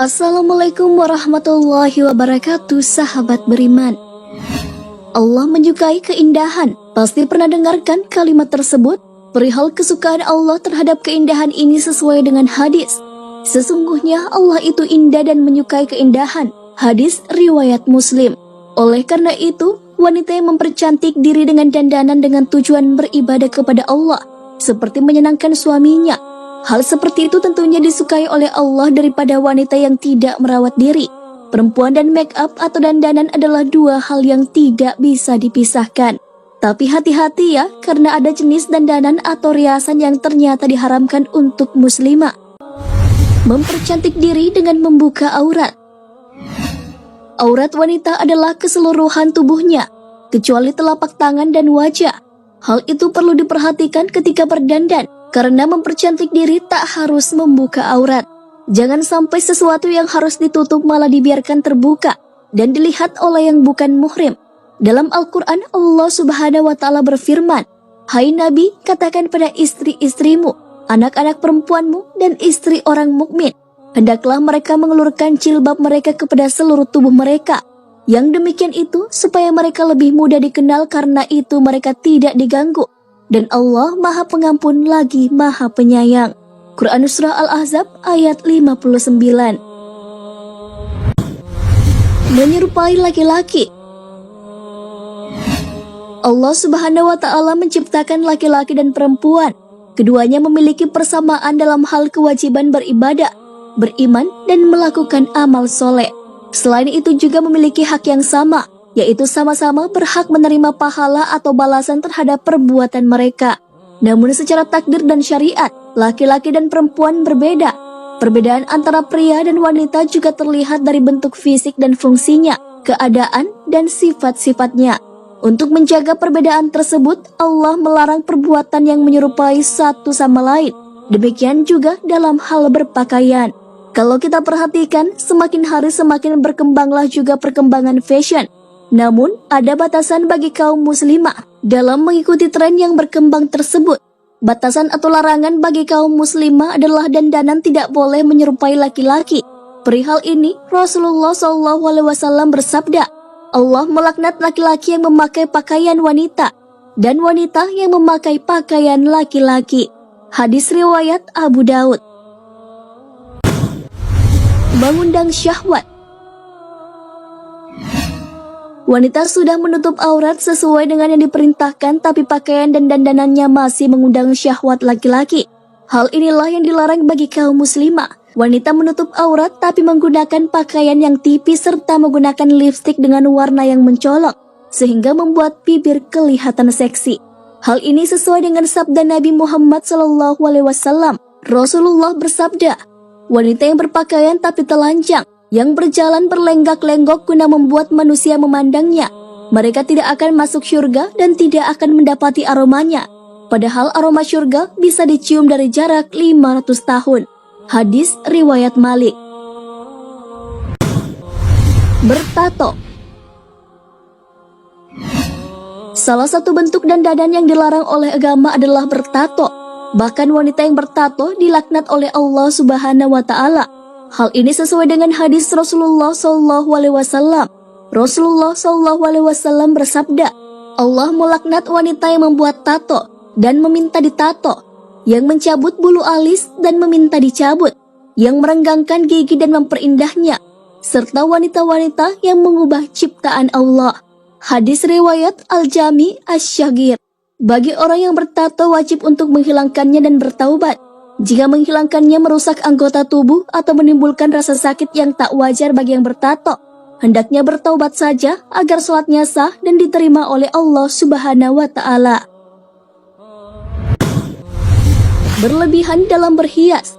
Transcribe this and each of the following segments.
Assalamualaikum warahmatullahi wabarakatuh, sahabat beriman. Allah menyukai keindahan. Pasti pernah dengarkan kalimat tersebut? Perihal kesukaan Allah terhadap keindahan ini sesuai dengan hadis. Sesungguhnya Allah itu indah dan menyukai keindahan. Hadis riwayat Muslim. Oleh karena itu, wanita yang mempercantik diri dengan dandanan dengan tujuan beribadah kepada Allah, seperti menyenangkan suaminya, hal seperti itu tentunya disukai oleh Allah daripada wanita yang tidak merawat diri. Perempuan dan make up atau dandanan adalah dua hal yang tidak bisa dipisahkan. Tapi hati-hati ya, karena ada jenis dandanan atau riasan yang ternyata diharamkan untuk muslimah. Mempercantik diri dengan membuka aurat. Aurat wanita adalah keseluruhan tubuhnya, kecuali telapak tangan dan wajah. Hal itu perlu diperhatikan ketika berdandan, karena mempercantik diri tak harus membuka aurat. Jangan sampai sesuatu yang harus ditutup malah dibiarkan terbuka dan dilihat oleh yang bukan muhrim. Dalam Al-Quran, Allah Subhanahu wa Ta'ala berfirman, "Hai Nabi, katakan pada istri-istrimu, anak-anak perempuanmu, dan istri orang mukmin, hendaklah mereka mengelurkan jilbab mereka kepada seluruh tubuh mereka. Yang demikian itu supaya mereka lebih mudah dikenal, karena itu mereka tidak diganggu. Dan Allah Maha Pengampun lagi Maha Penyayang." Quran Surah Al-Ahzab ayat 59. Menyerupai laki-laki. Allah Subhanahu wa Ta'ala menciptakan laki-laki dan perempuan. Keduanya memiliki persamaan dalam hal kewajiban beribadah, beriman, dan melakukan amal soleh. Selain itu juga memiliki hak yang sama, yaitu sama-sama berhak menerima pahala atau balasan terhadap perbuatan mereka. Namun secara takdir dan syariat, laki-laki dan perempuan berbeda. Perbedaan antara pria dan wanita juga terlihat dari bentuk fisik dan fungsinya, keadaan, dan sifat-sifatnya. Untuk menjaga perbedaan tersebut, Allah melarang perbuatan yang menyerupai satu sama lain. Demikian juga dalam hal berpakaian. Kalau kita perhatikan, semakin hari semakin berkembanglah juga perkembangan fashion. Namun, ada batasan bagi kaum muslimah dalam mengikuti tren yang berkembang tersebut. Batasan atau larangan bagi kaum muslimah adalah dandanan tidak boleh menyerupai laki-laki. Perihal ini, Rasulullah SAW bersabda, Allah melaknat laki-laki yang memakai pakaian wanita dan wanita yang memakai pakaian laki-laki. Hadis riwayat Abu Daud. Mengundang syahwat. Wanita sudah menutup aurat sesuai dengan yang diperintahkan, tapi pakaian dan dandanannya masih mengundang syahwat laki-laki. Hal inilah yang dilarang bagi kaum muslimah. Wanita menutup aurat tapi menggunakan pakaian yang tipis serta menggunakan lipstik dengan warna yang mencolok, sehingga membuat bibir kelihatan seksi. Hal ini sesuai dengan sabda Nabi Muhammad SAW. Rasulullah bersabda, wanita yang berpakaian tapi telanjang, yang berjalan berlenggak-lenggok guna membuat manusia memandangnya, mereka tidak akan masuk syurga dan tidak akan mendapati aromanya. Padahal aroma syurga bisa dicium dari jarak 500 tahun. Hadis riwayat Malik. Bertato. Salah satu bentuk dandanan yang dilarang oleh agama adalah bertato. Bahkan wanita yang bertato dilaknat oleh Allah Subhanahu wa Ta'ala. Hal ini sesuai dengan hadis Rasulullah SAW. Rasulullah SAW bersabda, Allah melaknat wanita yang membuat tato dan meminta ditato, yang mencabut bulu alis dan meminta dicabut, yang merenggangkan gigi dan memperindahnya, serta wanita-wanita yang mengubah ciptaan Allah. Hadis riwayat Al-Jami Asy-Syaghir. Bagi orang yang bertato wajib untuk menghilangkannya dan bertaubat. Jika menghilangkannya merusak anggota tubuh atau menimbulkan rasa sakit yang tak wajar bagi yang bertato, hendaknya bertaubat saja agar sholatnya sah dan diterima oleh Allah Subhanahu wa Ta'ala. Berlebihan dalam berhias.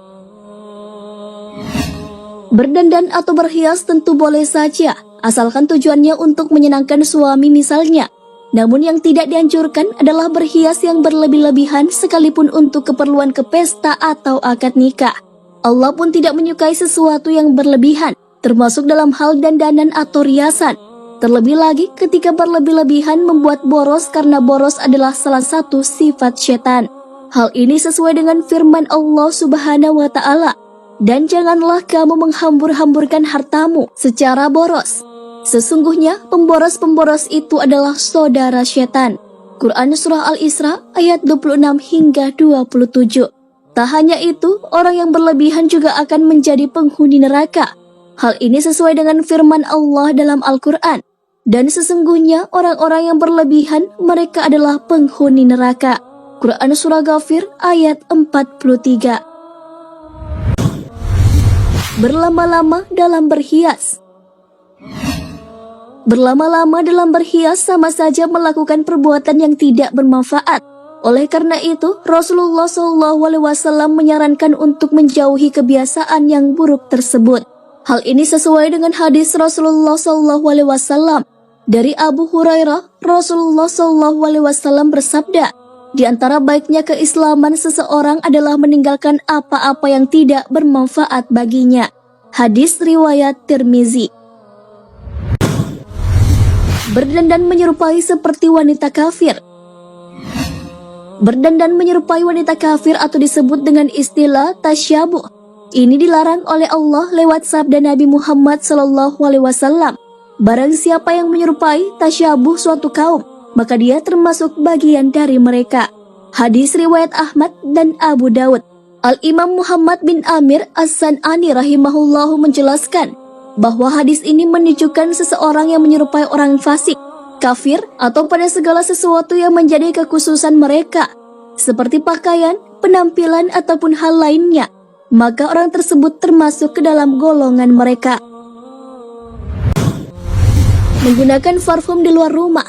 Berdandan atau berhias tentu boleh saja, asalkan tujuannya untuk menyenangkan suami misalnya. Namun yang tidak dianjurkan adalah berhias yang berlebih-lebihan sekalipun untuk keperluan ke pesta atau akad nikah. Allah pun tidak menyukai sesuatu yang berlebihan, termasuk dalam hal dandanan atau riasan. Terlebih lagi ketika berlebih-lebihan membuat boros, karena boros adalah salah satu sifat setan. Hal ini sesuai dengan firman Allah Subhanahu wa Ta'ala Dan janganlah kamu menghambur-hamburkan hartamu secara boros. Sesungguhnya pemboros-pemboros itu adalah saudara setan. Quran Surah Al-Isra ayat 26 hingga 27. Tak hanya itu, orang yang berlebihan juga akan menjadi penghuni neraka. Hal ini sesuai dengan firman Allah dalam Al-Quran. Dan sesungguhnya orang-orang yang berlebihan mereka adalah penghuni neraka. Quran Surah Ghafir ayat 43. Berlama-lama dalam berhias. Berlama-lama dalam berhias sama saja melakukan perbuatan yang tidak bermanfaat. Oleh karena itu, Rasulullah SAW menyarankan untuk menjauhi kebiasaan yang buruk tersebut. Hal ini sesuai dengan hadis Rasulullah SAW. Dari Abu Hurairah, Rasulullah SAW bersabda, di antara baiknya keislaman seseorang adalah meninggalkan apa-apa yang tidak bermanfaat baginya. Hadis riwayat Tirmizi. Berdandan menyerupai seperti wanita kafir. Berdandan menyerupai wanita kafir atau disebut dengan istilah tasyabuh. Ini dilarang oleh Allah lewat sabda Nabi Muhammad SAW. Barang siapa yang menyerupai tasyabuh suatu kaum, maka dia termasuk bagian dari mereka. Hadis riwayat Ahmad dan Abu Daud. Al-Imam Muhammad bin Amir As-San'ani rahimahullahu menjelaskan bahwa hadis ini menunjukkan seseorang yang menyerupai orang fasik, kafir, atau pada segala sesuatu yang menjadi kekhususan mereka, seperti pakaian, penampilan, ataupun hal lainnya, maka orang tersebut termasuk ke dalam golongan mereka. Menggunakan parfum di luar rumah.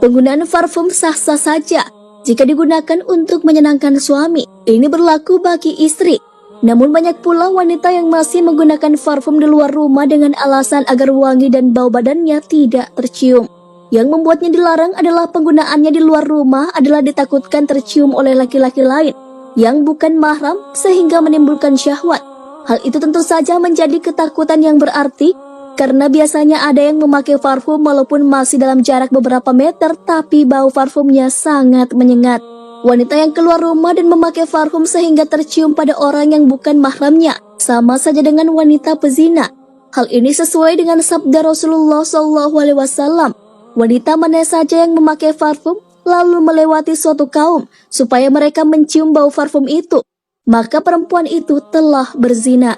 Penggunaan parfum sah-sah saja jika digunakan untuk menyenangkan suami. Ini berlaku bagi istri. Namun banyak pula wanita yang masih menggunakan parfum di luar rumah dengan alasan agar wangi dan bau badannya tidak tercium. Yang membuatnya dilarang adalah penggunaannya di luar rumah adalah ditakutkan tercium oleh laki-laki lain yang bukan mahram sehingga menimbulkan syahwat. Hal itu tentu saja menjadi ketakutan yang berarti karena biasanya ada yang memakai parfum walaupun masih dalam jarak beberapa meter tapi bau parfumnya sangat menyengat. Wanita yang keluar rumah dan memakai parfum sehingga tercium pada orang yang bukan mahramnya sama saja dengan wanita pezina. Hal ini sesuai dengan sabda Rasulullah SAW. Wanita mana saja yang memakai parfum lalu melewati suatu kaum supaya mereka mencium bau parfum itu, maka perempuan itu telah berzina.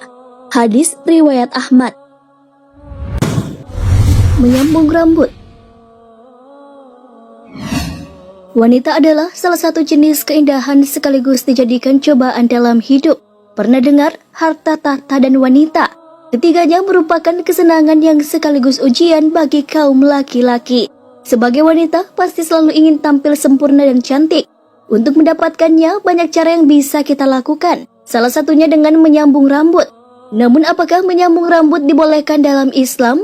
Hadis riwayat Ahmad. Menyambung rambut. Wanita adalah salah satu jenis keindahan sekaligus dijadikan cobaan dalam hidup. Pernah dengar harta tahta dan wanita? Ketiganya merupakan kesenangan yang sekaligus ujian bagi kaum laki-laki. Sebagai wanita pasti selalu ingin tampil sempurna dan cantik. Untuk mendapatkannya banyak cara yang bisa kita lakukan. Salah satunya dengan menyambung rambut. Namun apakah menyambung rambut dibolehkan dalam Islam?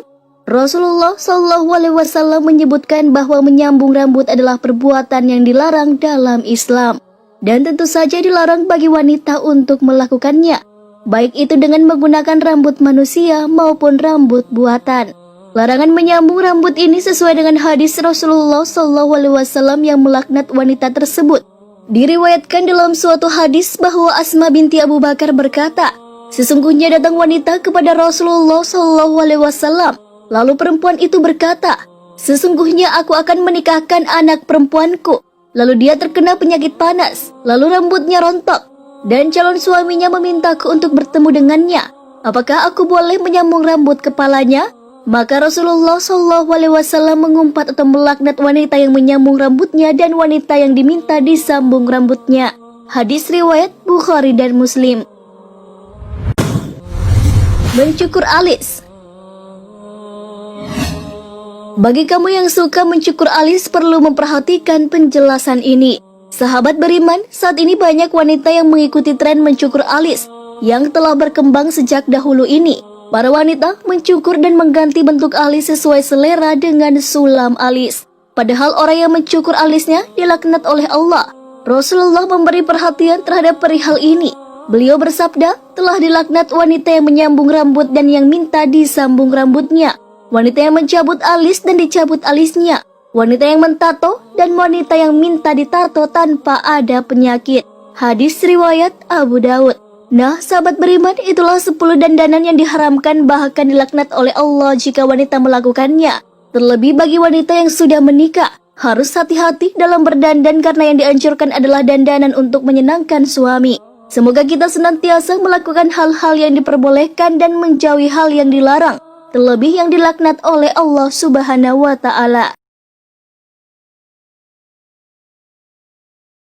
Rasulullah SAW menyebutkan bahwa menyambung rambut adalah perbuatan yang dilarang dalam Islam. Dan tentu saja dilarang bagi wanita untuk melakukannya, baik itu dengan menggunakan rambut manusia maupun rambut buatan. Larangan menyambung rambut ini sesuai dengan hadis Rasulullah SAW yang melaknat wanita tersebut. Diriwayatkan dalam suatu hadis bahwa Asma binti Abu Bakar berkata, sesungguhnya datang wanita kepada Rasulullah SAW. Lalu perempuan itu berkata, sesungguhnya aku akan menikahkan anak perempuanku. Lalu dia terkena penyakit panas, lalu rambutnya rontok, dan calon suaminya memintaku untuk bertemu dengannya. Apakah aku boleh menyambung rambut kepalanya? Maka Rasulullah SAW mengumpat atau melaknat wanita yang menyambung rambutnya dan wanita yang diminta disambung rambutnya. Hadis riwayat Bukhari dan Muslim. Mencukur alis. Bagi kamu yang suka mencukur alis perlu memperhatikan penjelasan ini. Sahabat beriman, saat ini banyak wanita yang mengikuti tren mencukur alis yang telah berkembang sejak dahulu ini. Para wanita mencukur dan mengganti bentuk alis sesuai selera dengan sulam alis. Padahal orang yang mencukur alisnya dilaknat oleh Allah. Rasulullah memberi perhatian terhadap perihal ini. Beliau bersabda, telah dilaknat wanita yang menyambung rambut dan yang minta disambung rambutnya. Wanita yang mencabut alis dan dicabut alisnya, wanita yang mentato dan wanita yang minta ditato tanpa ada penyakit. Hadis riwayat Abu Daud. Nah, sahabat beriman, itulah 10 dandanan yang diharamkan bahkan dilaknat oleh Allah jika wanita melakukannya. Terlebih bagi wanita yang sudah menikah, harus hati-hati dalam berdandan karena yang dianjurkan adalah dandanan untuk menyenangkan suami. Semoga kita senantiasa melakukan hal-hal yang diperbolehkan dan menjauhi hal yang dilarang, terlebih yang dilaknat oleh Allah Subhanahu wa Ta'ala.